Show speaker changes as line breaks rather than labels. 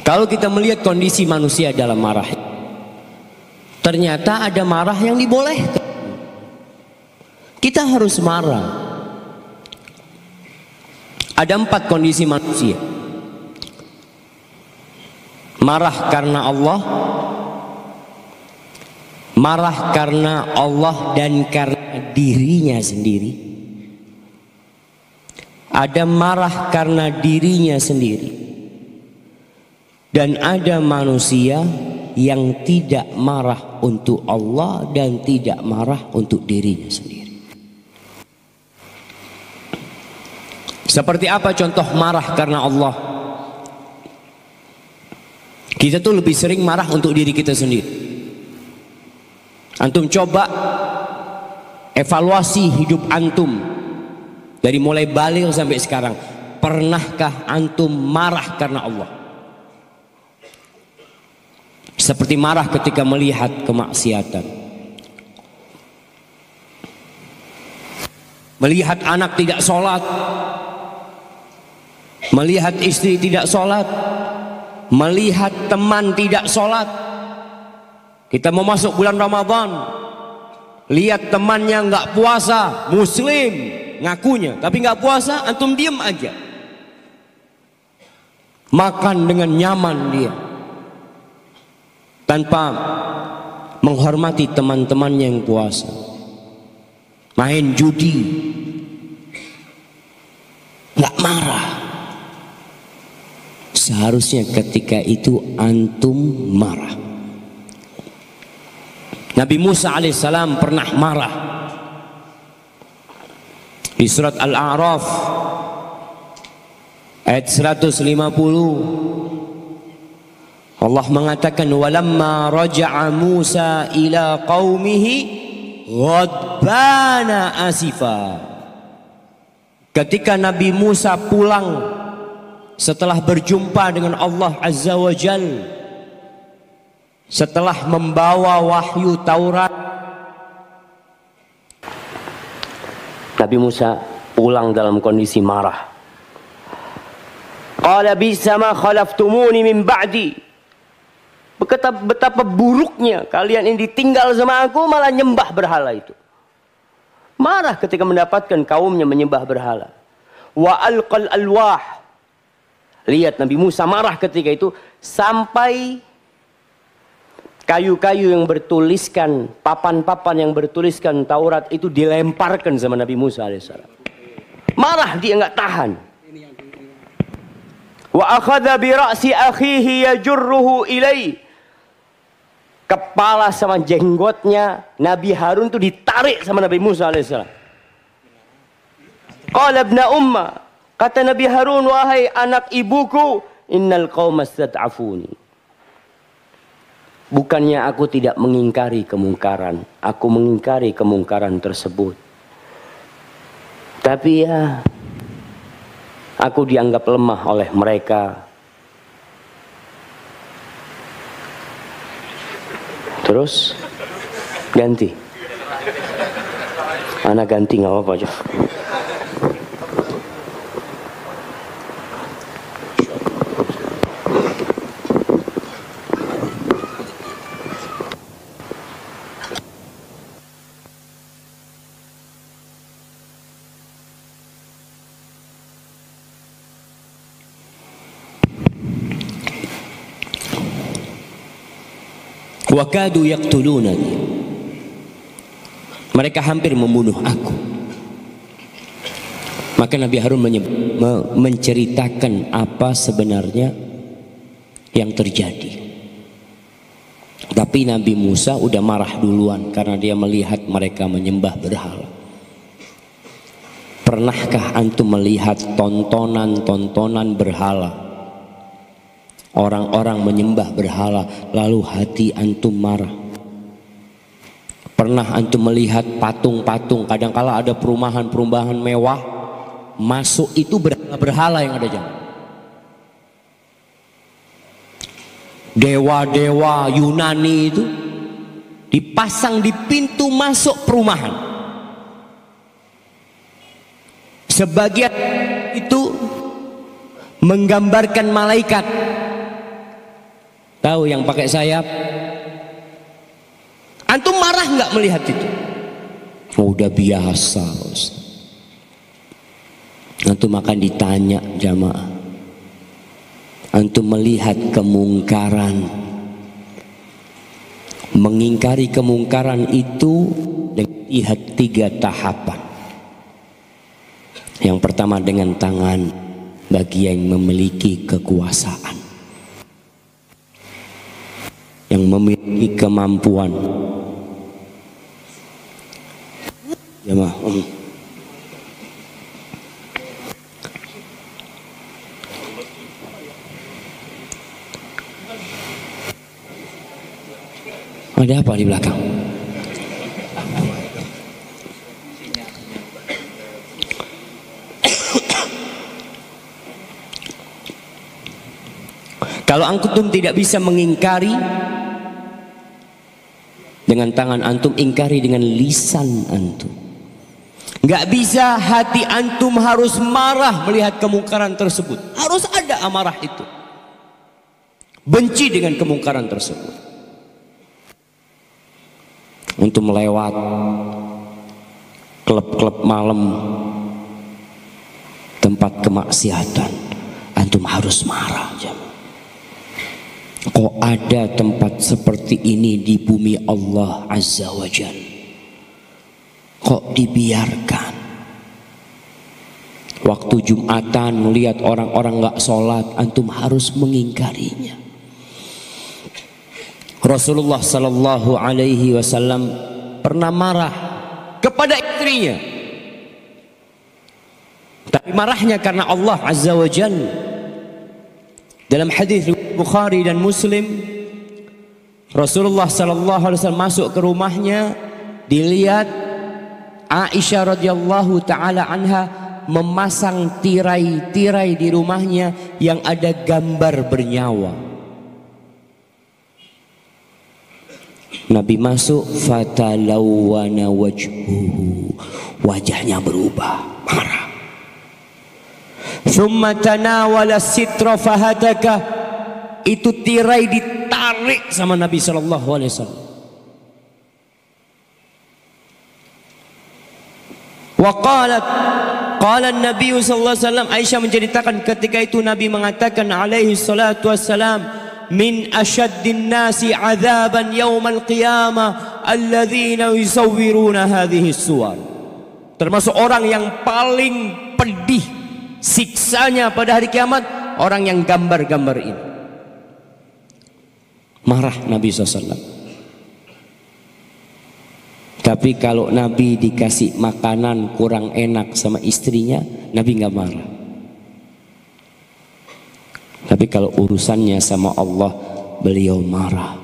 Kalau kita melihat kondisi manusia dalam marah, ternyata ada marah yang dibolehkan. Kita harus marah. Ada 4 kondisi manusia. Marah karena Allah, marah karena Allah dan karena dirinya sendiri. Ada marah karena dirinya sendiri. Dan ada manusia yang tidak marah untuk Allah dan tidak marah untuk dirinya sendiri. Seperti apa contoh marah karena Allah? Kita tuh lebih sering marah untuk diri kita sendiri. Antum coba evaluasi hidup antum dari mulai balik sampai sekarang. Pernahkah antum marah karena Allah? Seperti marah ketika melihat kemaksiatan, melihat anak tidak sholat, melihat istri tidak sholat, melihat teman tidak sholat. Kita mau masuk bulan Ramadan, lihat temannya nggak puasa, muslim ngakunya, tapi nggak puasa, antum diem aja. Makan dengan nyaman dia, tanpa menghormati teman-teman yang puasa. Main judi, nggak marah. Seharusnya ketika itu antum marah. Nabi Musa alaihissalam pernah marah. Di surat Al-A'raf ayat 150 Allah mengatakan, walamma raja'a Musa ila qaumihi ghadbana asifa. Ketika Nabi Musa pulang setelah berjumpa dengan Allah Azza wa Jal, setelah membawa wahyu Taurat, Nabi Musa pulang dalam kondisi marah. Qala bisa ma khalaftumuni min ba'di. Betapa buruknya kalian ini ditinggal sama aku, malah nyembah berhala itu. Marah ketika mendapatkan kaumnya menyembah berhala. Wa alqal alwah. Lihat Nabi Musa marah ketika itu, sampai kayu-kayu yang bertuliskan, papan-papan yang bertuliskan Taurat itu dilemparkan sama Nabi Musa alaihissalam. Marah dia, nggak tahan. Wa akhadha bi ra'si akhihi yajurruhu ilai. Kepala sama jenggotnya Nabi Harun itu ditarik sama Nabi Musa alaihissalam. Qala ibna umma, kata Nabi Harun, wahai anak ibuku, innal qauma stad'afuni. Bukannya aku tidak mengingkari kemungkaran, aku mengingkari kemungkaran tersebut. Tapi ya, aku dianggap lemah oleh mereka. Terus ganti, anak ganti nggak apa-apa aja. Wakadu yaqtulunani. Mereka hampir membunuh aku. Maka Nabi Harun menceritakan apa sebenarnya yang terjadi. Tapi Nabi Musa udah marah duluan karena dia melihat mereka menyembah berhala. Pernahkah antum melihat tontonan-tontonan berhala? Orang-orang menyembah berhala, lalu hati antum marah. Pernah antum melihat patung-patung, kadangkala ada perumahan-perumahan mewah, masuk itu berhala yang ada jangan. Dewa-dewa Yunani itu dipasang di pintu masuk perumahan. Sebagian itu menggambarkan malaikat, Tahu yang pakai sayap? Antum marah nggak melihat itu? Oh, udah biasa, Ustaz. Antum akan ditanya jamaah. Antum melihat kemungkaran, mengingkari kemungkaran itu dengan lihat 3 tahapan. Yang pertama dengan tangan bagi yang memiliki kekuasaan, yang memiliki kemampuan. Jamaah, ada apa di belakang? Kalau antum tidak bisa mengingkari dengan tangan antum, ingkari dengan lisan antum. Nggak bisa hati antum harus marah melihat kemungkaran tersebut. Harus ada amarah itu. Benci dengan kemungkaran tersebut. Untuk melewat klub-klub malam, tempat kemaksiatan, antum harus marah. Kok ada tempat seperti ini di bumi Allah Azza wa Jalla? Kok dibiarkan? Waktu Jumatan melihat orang-orang nggak sholat, antum harus mengingkarinya. Rasulullah Sallallahu Alaihi Wasallam pernah marah kepada istrinya, tapi marahnya karena Allah Azza wa Jalla. Dalam hadis Bukhari dan Muslim, Rasulullah Sallallahu Alaihi Wasallam masuk ke rumahnya, dilihat Aisyah radhiyallahu taala anha memasang tirai-tirai di rumahnya yang ada gambar bernyawa. Nabi masuk, fatalawwana wajhuhu, wajahnya berubah, marah. Thumma tanawala sitra fahataka, itu tirai ditarik sama Nabi sallallahu alaihi wasallam. Wa qala Nabi sallallahu alaihi wasallam, Aisyah menceritakan ketika itu Nabi mengatakan alaihi salatu wassalam, min asyaddin nasi adzaban yaumal qiyamah alladzina yusawwiruna hadhihi suwar. Termasuk orang yang paling pedih siksanya pada hari kiamat, orang yang gambar-gambar ini. Marah Nabi SAW. Tapi kalau Nabi dikasih makanan kurang enak sama istrinya, Nabi nggak marah. Tapi kalau urusannya sama Allah, beliau marah.